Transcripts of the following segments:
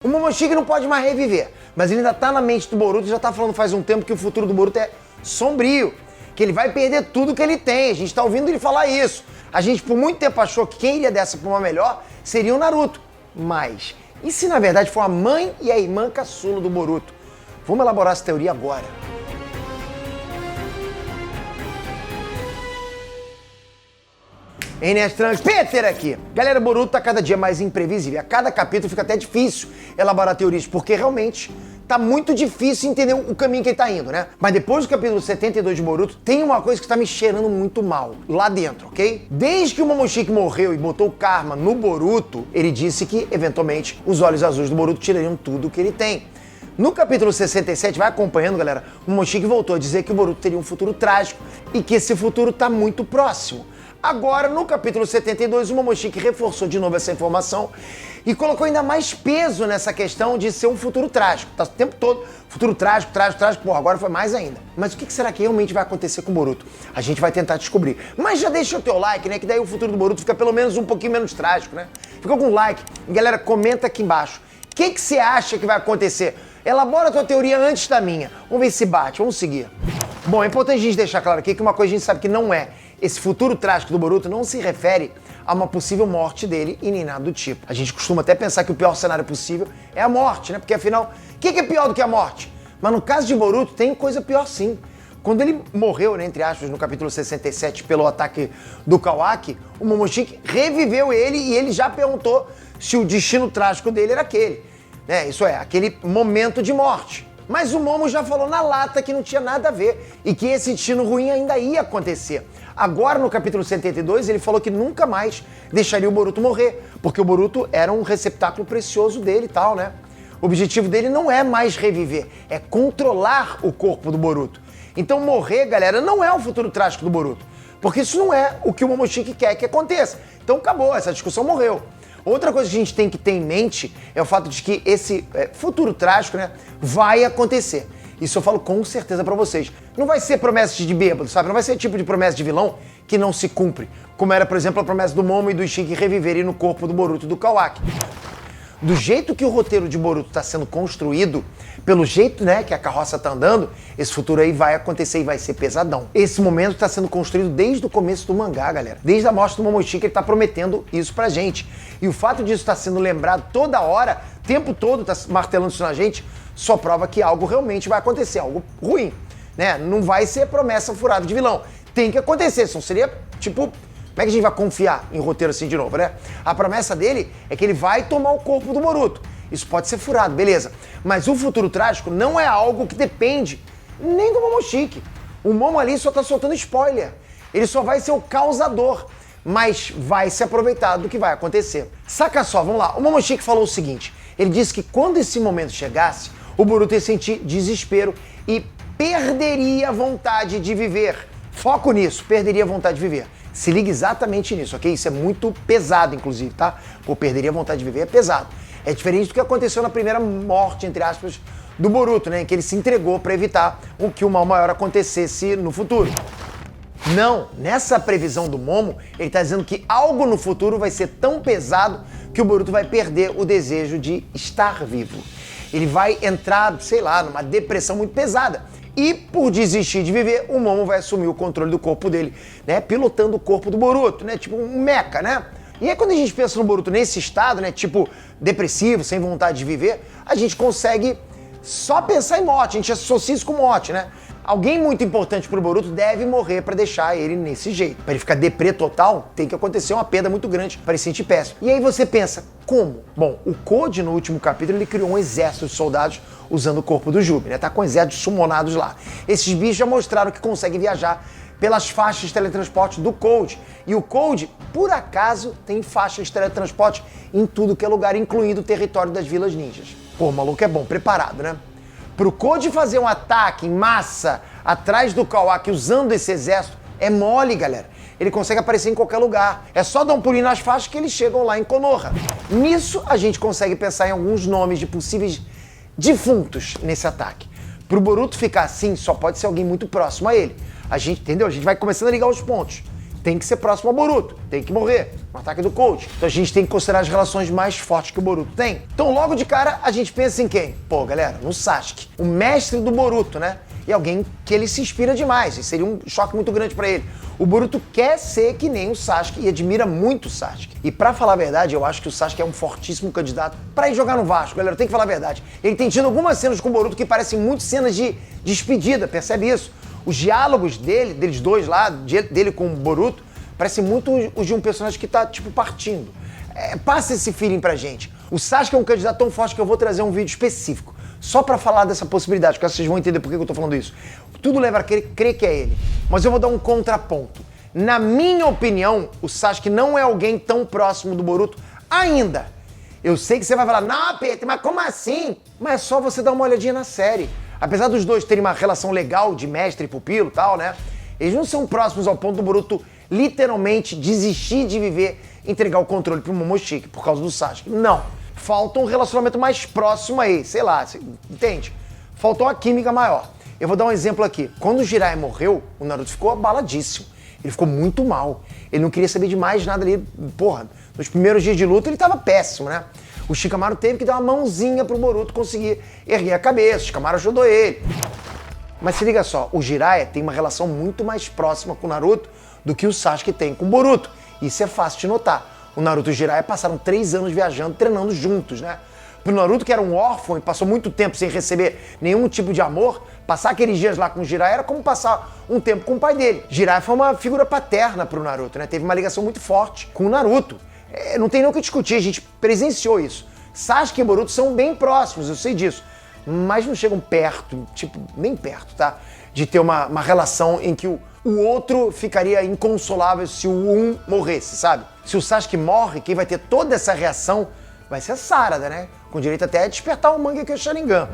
O Momoshiki não pode mais reviver, mas ele ainda tá na mente do Boruto e já tá falando faz um tempo que o futuro do Boruto é sombrio, que ele vai perder tudo que ele tem. A gente tá ouvindo ele falar isso. A gente por muito tempo achou que quem iria dessa pra uma melhor seria o Naruto. Mas, e se na verdade for a mãe e a irmã caçula do Boruto? Vamos elaborar essa teoria agora. NS Trans, Peter aqui. Galera, o Boruto tá cada dia mais imprevisível. A cada capítulo fica até difícil elaborar teorias, porque realmente tá muito difícil entender o caminho que ele tá indo, né? Mas depois do capítulo 72 de Boruto, tem uma coisa que tá me cheirando muito mal lá dentro, ok? Desde que o Momoshiki morreu e botou o karma no Boruto, ele disse que, eventualmente, os olhos azuis do Boruto tirariam tudo o que ele tem. No capítulo 67, vai acompanhando, galera, o Momoshiki voltou a dizer que o Boruto teria um futuro trágico e que esse futuro tá muito próximo. Agora, no capítulo 72, o Momoshiki reforçou de novo essa informação e colocou ainda mais peso nessa questão de ser um futuro trágico. Tá o tempo todo, futuro trágico, porra, agora foi mais ainda. Mas o que será que realmente vai acontecer com o Boruto? A gente vai tentar descobrir. Mas já deixa o teu like, né, que daí o futuro do Boruto fica pelo menos um pouquinho menos trágico, né? Fica com um like. E, galera, comenta aqui embaixo. O que você acha que vai acontecer? Elabora a tua teoria antes da minha. Vamos ver se bate, vamos seguir. Bom, é importante a gente deixar claro aqui que uma coisa a gente sabe que não é. Esse futuro trágico do Boruto não se refere a uma possível morte dele e nem nada do tipo. A gente costuma até pensar que o pior cenário possível é a morte, né? Porque afinal, o que é pior do que a morte? Mas no caso de Boruto, tem coisa pior sim. Quando ele morreu, né, entre aspas, no capítulo 67 pelo ataque do Kawaki, o Momoshiki reviveu ele e ele já perguntou se o destino trágico dele era aquele. Isso é, aquele momento de morte. Mas o Momo já falou na lata que não tinha nada a ver e que esse destino ruim ainda ia acontecer. Agora, no capítulo 72, ele falou que nunca mais deixaria o Boruto morrer, porque o Boruto era um receptáculo precioso dele e tal, né? O objetivo dele não é mais reviver, é controlar o corpo do Boruto. Então morrer, galera, não é o futuro trágico do Boruto, porque isso não é o que o Momoshiki quer que aconteça. Então acabou, essa discussão morreu. Outra coisa que a gente tem que ter em mente é o fato de que esse futuro trágico, né, vai acontecer. Isso eu falo com certeza pra vocês. Não vai ser promessa de bêbado, sabe? Não vai ser tipo de promessa de vilão que não se cumpre. Como era, por exemplo, a promessa do Momo e do Ishiki reviverem no corpo do Boruto e do Kawaki. Do jeito que o roteiro de Boruto tá sendo construído, pelo jeito, né, que a carroça tá andando, esse futuro aí vai acontecer e vai ser pesadão. Esse momento tá sendo construído desde o começo do mangá, galera. Desde a morte do Momoshiki, ele tá prometendo isso pra gente. E o fato disso tá sendo lembrado toda hora, o tempo todo tá martelando isso na gente, só prova que algo realmente vai acontecer, algo ruim, né? Não vai ser promessa furada de vilão. Tem que acontecer, senão seria, tipo... Como é que a gente vai confiar em roteiro assim de novo, né? A promessa dele é que ele vai tomar o corpo do Boruto. Isso pode ser furado, beleza. Mas o futuro trágico não é algo que depende nem do Momoshiki. O Momo ali só tá soltando spoiler. Ele só vai ser o causador, mas vai se aproveitar do que vai acontecer. Saca só, vamos lá. O Momoshiki falou o seguinte. Ele disse que quando esse momento chegasse, o Boruto ia sentir desespero e perderia a vontade de viver. Foco nisso, perderia a vontade de viver. Se liga exatamente nisso, ok? Isso é muito pesado, inclusive, tá? Pô, perderia a vontade de viver é pesado. É diferente do que aconteceu na primeira morte, entre aspas, do Boruto, né? Em que ele se entregou para evitar que o mal maior acontecesse no futuro. Não, nessa previsão do Momo, ele tá dizendo que algo no futuro vai ser tão pesado que o Boruto vai perder o desejo de estar vivo. Ele vai entrar, sei lá, numa depressão muito pesada. E por desistir de viver, o Momo vai assumir o controle do corpo dele, né? Pilotando o corpo do Boruto, né? Tipo um mecha, né? E aí quando a gente pensa no Boruto nesse estado, né? Tipo depressivo, sem vontade de viver, a gente consegue só pensar em morte, a gente associa isso com morte, né? Alguém muito importante pro Boruto deve morrer pra deixar ele nesse jeito. Pra ele ficar deprê total, tem que acontecer uma perda muito grande pra ele se sentir péssimo. E aí você pensa, como? Bom, o Code, no último capítulo, ele criou um exército de soldados usando o corpo do Jubi, né? Tá com exércitos sumonados lá. Esses bichos já mostraram que conseguem viajar pelas faixas de teletransporte do Code. E o Code, por acaso, tem faixas de teletransporte em tudo que é lugar, incluindo o território das vilas ninjas. Pô, o maluco é bom, preparado, né? Pro Code fazer um ataque em massa atrás do Kawaki usando esse exército, é mole, galera. Ele consegue aparecer em qualquer lugar. É só dar um pulinho nas faixas que eles chegam lá em Konoha. Nisso, a gente consegue pensar em alguns nomes de possíveis defuntos nesse ataque. Pro Boruto ficar assim, só pode ser alguém muito próximo a ele. A gente, entendeu? A gente vai começando a ligar os pontos. tem que ser próximo ao Boruto, tem que morrer no ataque do coach. Então a gente tem que considerar as relações mais fortes que o Boruto tem. Então logo de cara a gente pensa em quem? Pô, galera, no Sasuke, o mestre do Boruto, né? E alguém que ele se inspira demais, e seria um choque muito grande pra ele. O Boruto quer ser que nem o Sasuke e admira muito o Sasuke. E pra falar a verdade, eu acho que o Sasuke é um fortíssimo candidato pra ir jogar no Vasco, galera, tem que falar a verdade. Ele tem tido algumas cenas com o Boruto que parecem muito cenas de despedida, percebe isso? Os diálogos deles dois lá, dele com o Boruto, parecem muito os de um personagem que tá, tipo, partindo. Passa esse feeling pra gente. O Sasuke é um candidato tão forte que eu vou trazer um vídeo específico só pra falar dessa possibilidade, porque vocês vão entender por que eu tô falando isso. Tudo leva a crer que é ele. Mas eu vou dar um contraponto. Na minha opinião, o Sasuke não é alguém tão próximo do Boruto ainda. Eu sei que você vai falar, não, Pedro, mas como assim? Mas é só você dar uma olhadinha na série. Apesar dos dois terem uma relação legal de mestre e pupilo e tal, né? Eles não são próximos ao ponto do Boruto literalmente desistir de viver, entregar o controle pro Momoshiki por causa do Sasuke. Não. Falta um relacionamento mais próximo aí, sei lá, entende? Faltou uma química maior. Eu vou dar um exemplo aqui. Quando o Jiraiya morreu, o Naruto ficou abaladíssimo. Ele ficou muito mal. Ele não queria saber de mais nada ali. Porra, nos primeiros dias de luta ele tava péssimo, né? O Shikamaru teve que dar uma mãozinha pro Boruto conseguir erguer a cabeça. O Shikamaru ajudou ele. Mas se liga só, o Jiraiya tem uma relação muito mais próxima com o Naruto do que o Sasuke tem com o Boruto. Isso é fácil de notar. O Naruto e o Jiraiya passaram 3 anos viajando, treinando juntos, né? Pro Naruto, que era um órfão e passou muito tempo sem receber nenhum tipo de amor, passar aqueles dias lá com o Jiraiya era como passar um tempo com o pai dele. Jiraiya foi uma figura paterna pro Naruto, né? Teve uma ligação muito forte com o Naruto. Não tem nem o que discutir, a gente presenciou isso. Sasuke e Boruto são bem próximos, eu sei disso. Mas não chegam perto, tipo, nem perto, tá? De ter uma relação em que o outro ficaria inconsolável se o um morresse, sabe? Se o Sasuke morre, quem vai ter toda essa reação vai ser a Sarada, né? Com direito até a despertar o Mangekyo Sharingan.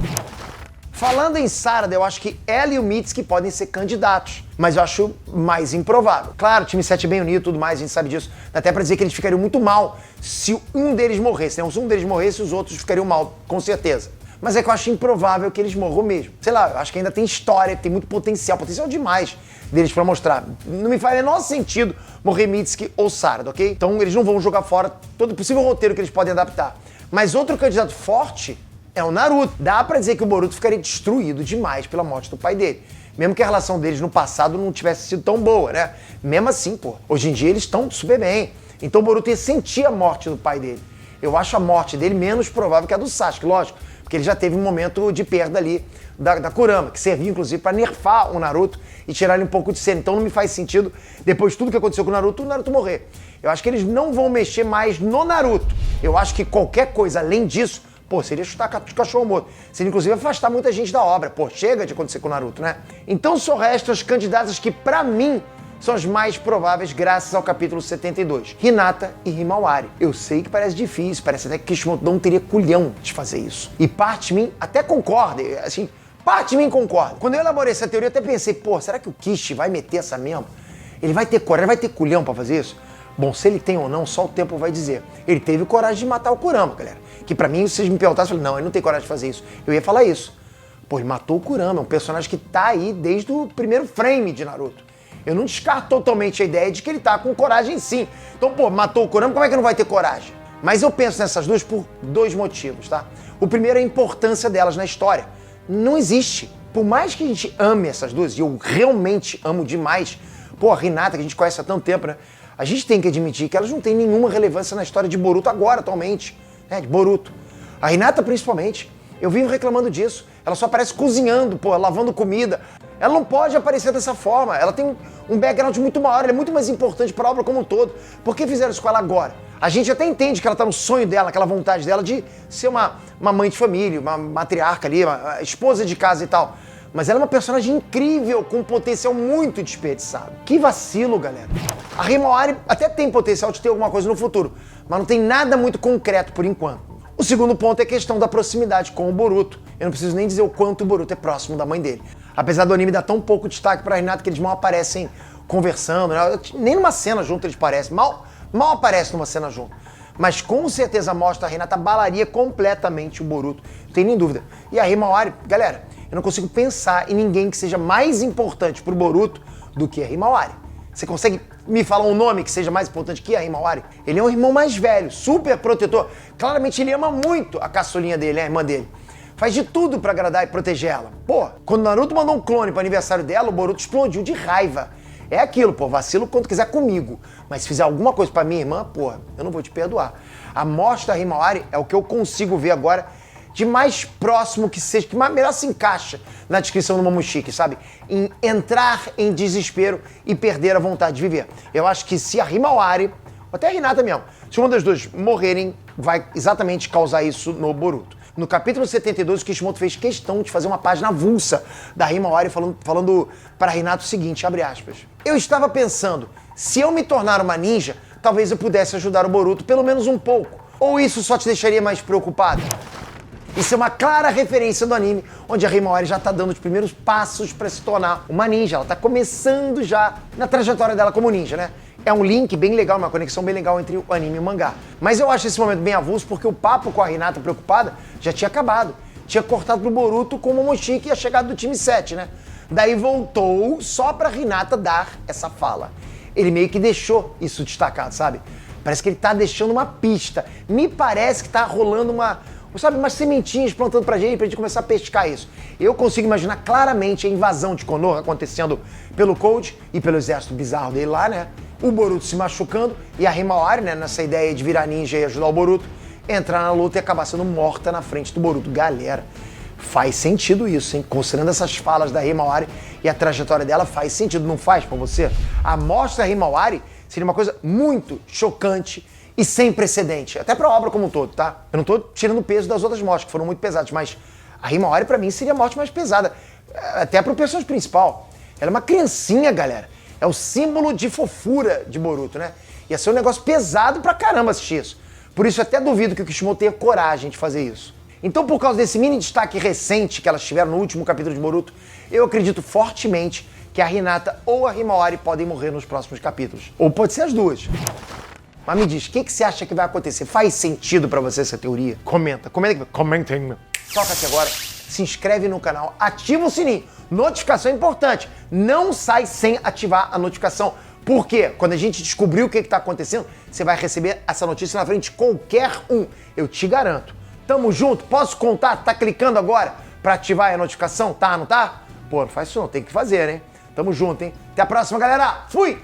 Falando em Sarada, eu acho que ela e o Mitsuki podem ser candidatos, mas eu acho mais improvável. Claro, o time 7 é bem unido e tudo mais, a gente sabe disso. Dá até pra dizer que eles ficariam muito mal se um deles morresse, né? Se um deles morresse, os outros ficariam mal, com certeza. Mas é que eu acho improvável que eles morram mesmo. Sei lá, eu acho que ainda tem história, tem muito potencial demais deles pra mostrar. Não me faz o menor sentido morrer Mitsuki ou Sarada, ok? Então eles não vão jogar fora todo o possível roteiro que eles podem adaptar. Mas outro candidato forte é o Naruto. Dá pra dizer que o Boruto ficaria destruído demais pela morte do pai dele. Mesmo que a relação deles no passado não tivesse sido tão boa, né? Mesmo assim, pô, hoje em dia eles estão super bem. Então o Boruto ia sentir a morte do pai dele. Eu acho a morte dele menos provável que a do Sasuke, lógico. Porque ele já teve um momento de perda ali da Kurama, que serviu inclusive pra nerfar o Naruto e tirar ele um pouco de cena. Então não me faz sentido, depois de tudo que aconteceu com o Naruto morrer. Eu acho que eles não vão mexer mais no Naruto. Eu acho que qualquer coisa além disso, pô, seria chutar cachorro morto. Seria inclusive afastar muita gente da obra. Pô, chega de acontecer com o Naruto, né? Então só restam as candidatas que, pra mim, são as mais prováveis graças ao capítulo 72. Hinata e Himawari. Eu sei que parece difícil, parece até que Kishimoto não teria culhão de fazer isso. E parte de mim até concorda, assim, parte de mim concorda. Quando eu elaborei essa teoria, eu até pensei, pô, será que o Kishi vai meter essa mesmo? Ele vai ter coragem, vai ter culhão pra fazer isso? Bom, se ele tem ou não, só o tempo vai dizer. Ele teve coragem de matar o Kurama, galera. Que pra mim, se vocês me perguntassem, eu falei, não, ele não tem coragem de fazer isso. Eu ia falar isso. Pô, ele matou o Kurama, é um personagem que tá aí desde o primeiro frame de Naruto. Eu não descarto totalmente a ideia de que ele tá com coragem sim. Então, pô, matou o Kurama, como é que não vai ter coragem? Mas eu penso nessas duas por 2 motivos, tá? O primeiro é a importância delas na história. Não existe. Por mais que a gente ame essas duas, e eu realmente amo demais, pô, a Hinata, que a gente conhece há tanto tempo, né? A gente tem que admitir que elas não têm nenhuma relevância na história de Boruto agora, atualmente. Né? De Boruto. A Hinata, principalmente. Eu vivo reclamando disso. Ela só aparece cozinhando, pô, lavando comida. Ela não pode aparecer dessa forma. Ela tem um background muito maior, ela é muito mais importante para a obra como um todo. Por que fizeram isso com ela agora? A gente até entende que ela tá no sonho dela, aquela vontade dela de ser uma mãe de família, uma matriarca ali, uma esposa de casa e tal. Mas ela é uma personagem incrível, com um potencial muito desperdiçado. Que vacilo, galera. A Himawari até tem potencial de ter alguma coisa no futuro, mas não tem nada muito concreto por enquanto. O segundo ponto é a questão da proximidade com o Boruto. Eu não preciso nem dizer o quanto o Boruto é próximo da mãe dele. Apesar do anime dar tão pouco destaque pra Hinata que eles mal aparecem conversando, né? Nem numa cena junto eles parecem. Mal aparecem numa cena junto. Mas com certeza mostra a Hinata balaria completamente o Boruto. Não tem nem dúvida. E a Himawari, galera, eu não consigo pensar em ninguém que seja mais importante pro Boruto do que a Himawari. Você consegue Me fala um nome que seja mais importante que a Himawari. Ele é um irmão mais velho, super protetor. Claramente ele ama muito a caçulinha dele, a irmã dele. Faz de tudo pra agradar e proteger ela. Pô, quando o Naruto mandou um clone pro aniversário dela, o Boruto explodiu de raiva. É aquilo, pô, vacilo quando quiser comigo. Mas se fizer alguma coisa pra minha irmã, pô, eu não vou te perdoar. A morte da Himawari é o que eu consigo ver agora de mais próximo que seja, que melhor se encaixa na descrição do Momoshiki, sabe? Em entrar em desespero e perder a vontade de viver. Eu acho que se a Himawari, ou até a Hinata mesmo, se uma das duas morrerem, vai exatamente causar isso no Boruto. No capítulo 72, o Kishimoto fez questão de fazer uma página avulsa da Himawari falando para Hinata o seguinte, abre aspas. Eu estava pensando, se eu me tornar uma ninja, talvez eu pudesse ajudar o Boruto pelo menos um pouco. Ou isso só te deixaria mais preocupada? Isso é uma clara referência do anime, onde a Himawari já tá dando os primeiros passos para se tornar uma ninja. Ela tá começando já na trajetória dela como ninja, né? É um link bem legal, uma conexão bem legal entre o anime e o mangá. Mas eu acho esse momento bem avulso porque o papo com a Hinata preocupada já tinha acabado. Tinha cortado pro Boruto com o Momoshiki e a chegada do time 7, né? Daí voltou só pra Hinata dar essa fala. Ele meio que deixou isso destacado, sabe? Parece que ele tá deixando uma pista. Me parece que tá rolando umas sementinhas plantando pra gente começar a pescar isso. Eu consigo imaginar claramente a invasão de Konoha acontecendo pelo Cold e pelo exército bizarro dele lá, né? O Boruto se machucando e a Himawari, né, nessa ideia de virar ninja e ajudar o Boruto, entrar na luta e acabar sendo morta na frente do Boruto. Galera, faz sentido isso, hein? Considerando essas falas da Himawari e a trajetória dela, faz sentido, não faz pra você? A morte da Himawari seria uma coisa muito chocante e sem precedente, até pra obra como um todo, tá? Eu não tô tirando o peso das outras mortes, que foram muito pesadas, mas a Himawari pra mim seria a morte mais pesada, até pro personagem principal. Ela é uma criancinha, galera. É o símbolo de fofura de Boruto, né? Ia ser um negócio pesado pra caramba assistir isso. Por isso eu até duvido que o Kishimoto tenha coragem de fazer isso. Então, por causa desse mini destaque recente que elas tiveram no último capítulo de Boruto, eu acredito fortemente que a Hinata ou a Himawari podem morrer nos próximos capítulos. Ou pode ser as duas. Mas me diz, o que você acha que vai acontecer? Faz sentido pra você essa teoria? Comenta aqui. Comentem. Toca aqui agora, se inscreve no canal, ativa o sininho. Notificação é importante. Não sai sem ativar a notificação. Porque quando a gente descobrir o que está acontecendo, você vai receber essa notícia na frente de qualquer um. Eu te garanto. Tamo junto? Posso contar? Tá clicando agora pra ativar a notificação? Tá, não tá? Pô, não faz isso não, tem que fazer, hein? Tamo junto, hein? Até a próxima, galera. Fui!